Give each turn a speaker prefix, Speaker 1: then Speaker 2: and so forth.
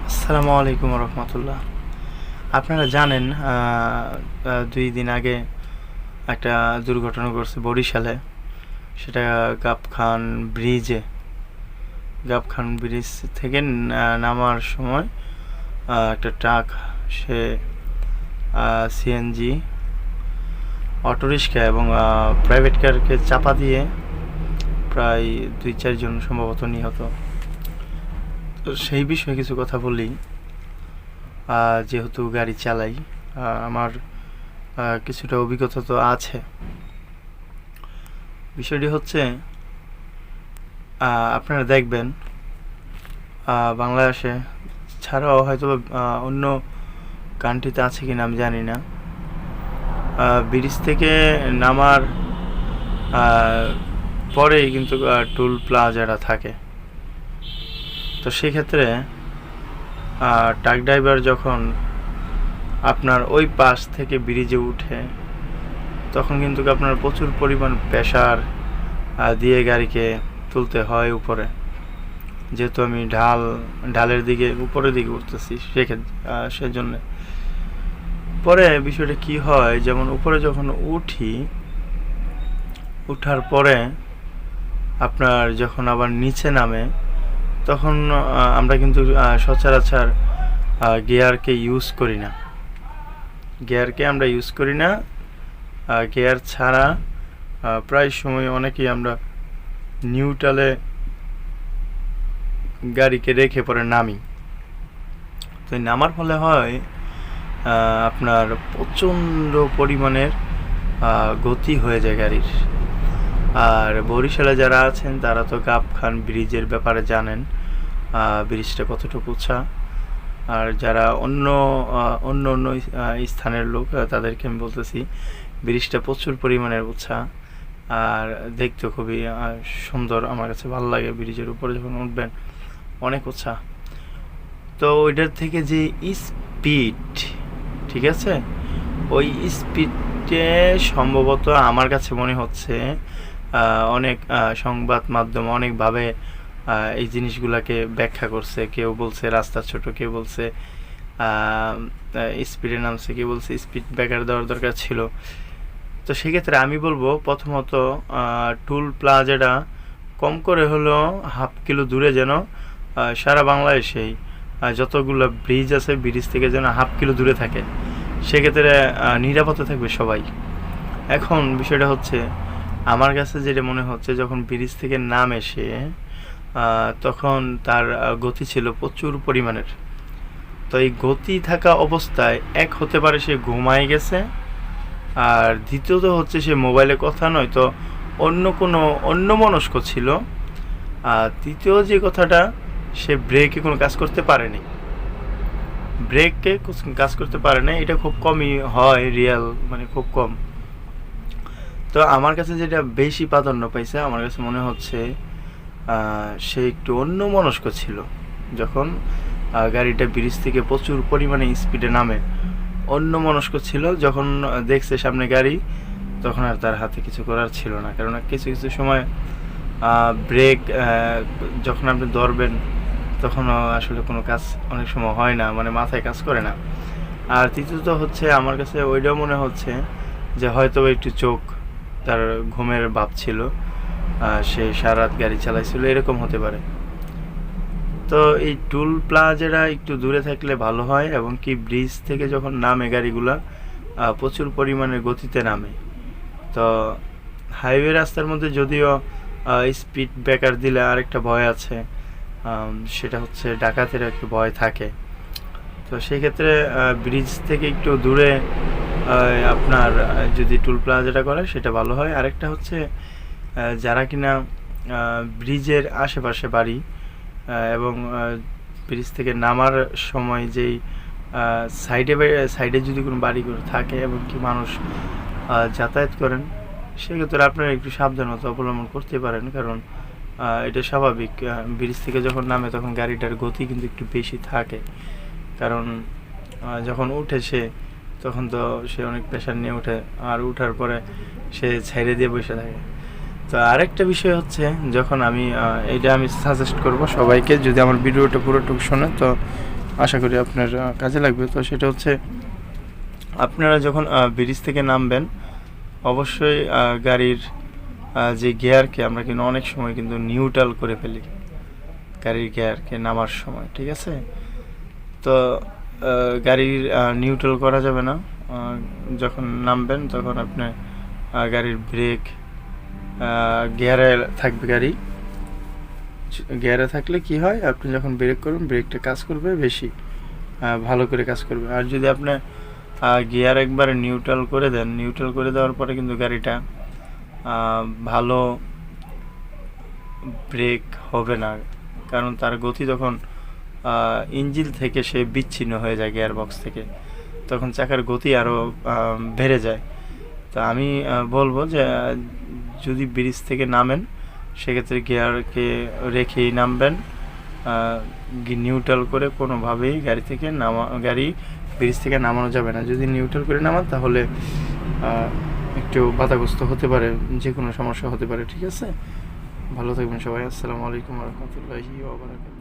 Speaker 1: আসসালামু আলাইকুম রহমতুল্লাহ। আপনারা জানেন 2 দিন আগে একটা দুর্ঘটনা ঘটছে বরিশালে। সেটা গাবখান ব্রিজে। গাবখান ব্রিজ থেকে নামার সময় একটা ট্রাক, সে সিএনজি, অটোরিক্সা এবং প্রাইভেট কারকে চাপা দিয়ে প্রায় 2-4 জন সম্ভবত নিহত। তো সেই বিষয়ে কিছু কথা বলি। যেহেতু গাড়ি চালাই, আমার কিছুটা অভিজ্ঞতা তো আছে। বিষয়টি হচ্ছে, আপনারা দেখবেন বাংলাদেশে ছাড়াও হয়তো অন্য কান্ট্রিতে আছে কিনা আমি জানি না, ব্রিজ থেকে নামার পরেই কিন্তু টুল প্লাজাটা থাকে। তো সেক্ষেত্রে ট্রাক ড্রাইভার যখন আপনার ওই পাশ থেকে ব্রিজে উঠে, তখন কিন্তু আপনার প্রচুর পরিমাণ প্রেসার দিয়ে গাড়িকে তুলতে হয় উপরে। যেহেতু আমি ঢালের দিকে উপরের দিকে উঠতেছি, সেজন্য পরে বিষয়টা কি হয়, যেমন উপরে যখন উঠার পরে আপনার যখন আবার নিচে নামে, তখন আমরা কিন্তু সচরাচর গিয়ারকে ইউজ করি না। গিয়ার ছাড়া প্রায় সময় অনেকেই আমরা নিউট্রালে গাড়িকে রেখে পরে নামি। তো নামার ফলে হয় আপনার প্রচণ্ড পরিমাণের গতি হয়ে যায় গাড়ির। আর বরিশালে যারা আছেন তারা তো গাবখান ব্রিজের ব্যাপারে জানেন, ব্রিজটা কতটুকু উঁচা। আর যারা অন্য স্থানের লোক, তাদেরকে আমি বলতেছি, ব্রিজটা প্রচুর পরিমাণের উঁচা আর দেখতে খুবই সুন্দর। আমার কাছে ভালো লাগে ব্রিজের উপরে যখন উঠবেন, অনেক উঁচা। তো ওইটার থেকে যে স্পিড, ঠিক আছে, ওই স্পিডে সম্ভবত আমার কাছে মনে হচ্ছে অনেক সংবাদ মাধ্যম অনেকভাবে এই জিনিসগুলোকে ব্যাখ্যা করছে। কেউ বলছে রাস্তা ছোট, কেউ বলছে স্পিডে নামছে, কেউ বলছে স্পিড ব্রেকার দেওয়ার দরকার ছিল। তো সেক্ষেত্রে আমি বলবো, প্রথমত টুল প্লাজাটা কম করে হলো ½ কিলো দূরে, যেন সারা বাংলাদেশেই যতগুলো ব্রিজ আছে ব্রিজ থেকে যেন ½ কিলো দূরে থাকে। সেক্ষেত্রে নিরাপদে থাকবে সবাই। এখন বিষয়টা হচ্ছে, আমার কাছে যেটা মনে হচ্ছে, যখন ব্রিজ থেকে নামে সে, তখন তার গতি ছিল প্রচুর পরিমাণের। তো এই গতি থাকা অবস্থায় এক হতে পারে সে ঘুমায় গেছে, আর দ্বিতীয়ত হচ্ছে সে মোবাইলে কথা নয় তো অন্যমনস্ক ছিল। আর তৃতীয় যে কথাটা, সে ব্রেকে কোনো কাজ করতে পারেনি। এটা খুব কমই হয়, রিয়াল মানে খুব কম। তো আমার কাছে যেটা বেশি প্রাধান্য পাইছে, আমার কাছে মনে হচ্ছে সে একটু অন্যমনস্ক ছিল। যখন গাড়িটা ব্রিজ থেকে প্রচুর পরিমাণে স্পিডে নামে, অন্যমনস্ক ছিল। যখন দেখছে সামনে গাড়ি, তখন আর তার হাতে কিছু করার ছিল না। কারণ কিছু সময় ব্রেক যখন আপনি ধরবেন, তখন আসলে কোনো কাজ অনেক সময় হয় না, মানে মাথায় কাজ করে না। আর তৃতীয়ত হচ্ছে, আমার কাছে ওইটাও মনে হচ্ছে যে হয়তো একটু চোখ, তার ঘুমের ভাব ছিল, সে সারা রাত গাড়ি চালাইছিল, এরকম হতে পারে। তো এই টুল প্লাজাটা একটু দূরে থাকলে ভালো হয়, এবং কি ব্রিজ থেকে যখন নামে গাড়িগুলা প্রচুর পরিমাণে গতিতে নামে। তো হাইওয়ে রাস্তার মধ্যে যদিও স্পিড ব্রেকার দিলে আরেকটা ভয় আছে, সেটা হচ্ছে ডাকাতের একটু ভয় থাকে। তো সেক্ষেত্রে ব্রিজ থেকে একটু দূরে আপনার যদি টুল প্লাজাটা করে, সেটা ভালো হয়। আরেকটা হচ্ছে, যারা কিনা ব্রিজের আশেপাশে বাড়ি, এবং ব্রিজ থেকে নামার সময় যেই সাইডে যদি কোনো বাড়িঘর থাকে এবং কি মানুষ যাতায়াত করেন, সেক্ষেত্রে আপনারা একটু সাবধানতা অবলম্বন করতে পারেন। কারণ এটা স্বাভাবিক, ব্রিজ থেকে যখন নামে তখন গাড়িটার গতি কিন্তু একটু বেশি থাকে। কারণ যখন উঠে সে, তখন তো সে অনেক প্রেশার নিয়ে ওঠে, আর উঠার পরে সে ছাইড়ে দিয়ে বসে থাকে। তো আরেকটা বিষয় হচ্ছে, যখন আমি সাজেস্ট করব সবাইকে, যদি আমার ভিডিওটা পুরোটুকু শোনে, তো আশা করি আপনার কাজে লাগবে। তো সেটা হচ্ছে আপনারা যখন ব্রিজ থেকে নামবেন অবশ্যই গাড়ির যে গিয়ারকে আমরা কিন্তু অনেক সময় কিন্তু নিউট্রাল করে ফেলি গাড়ির গিয়ারকে নামার সময়, ঠিক আছে? তো গাড়ির নিউট্রাল করা যাবে না। যখন নামবেন তখন আপনার গাড়ির ব্রেক গিয়ারে থাকবে। গাড়ি গিয়ারে থাকলে কি হয়, আপনি যখন ব্রেক করবেন ব্রেকটা কাজ করবে বেশি ভালো করে কাজ করবে। আর যদি আপনি গিয়ার একবার নিউট্রাল করে দেন, নিউট্রাল করে দেওয়ার পরে কিন্তু গাড়িটা ভালো ব্রেক হবে না, কারণ তার গতি তখন ইঞ্জিন থেকে সে বিচ্ছিন্ন হয়ে যায় গিয়ার বক্স থেকে, তখন চাকার গতি আরও বেড়ে যায়। তো আমি বলবো যে যদি ব্রিজ থেকে নামেন সেক্ষেত্রে গিয়ারকে রেখেই নামবেন, নিউট্রাল করে কোনোভাবেই গাড়ি ব্রিজ থেকে নামানো যাবে না। যদি নিউট্রাল করে নামান তাহলে একটু বাধাগ্রস্ত হতে পারে, যে কোনো সমস্যা হতে পারে, ঠিক আছে? ভালো থাকবেন সবাই। আসসালামু আলাইকুম ওয়া রাহমাতুল্লাহি ওয়া বারাকাতুহু।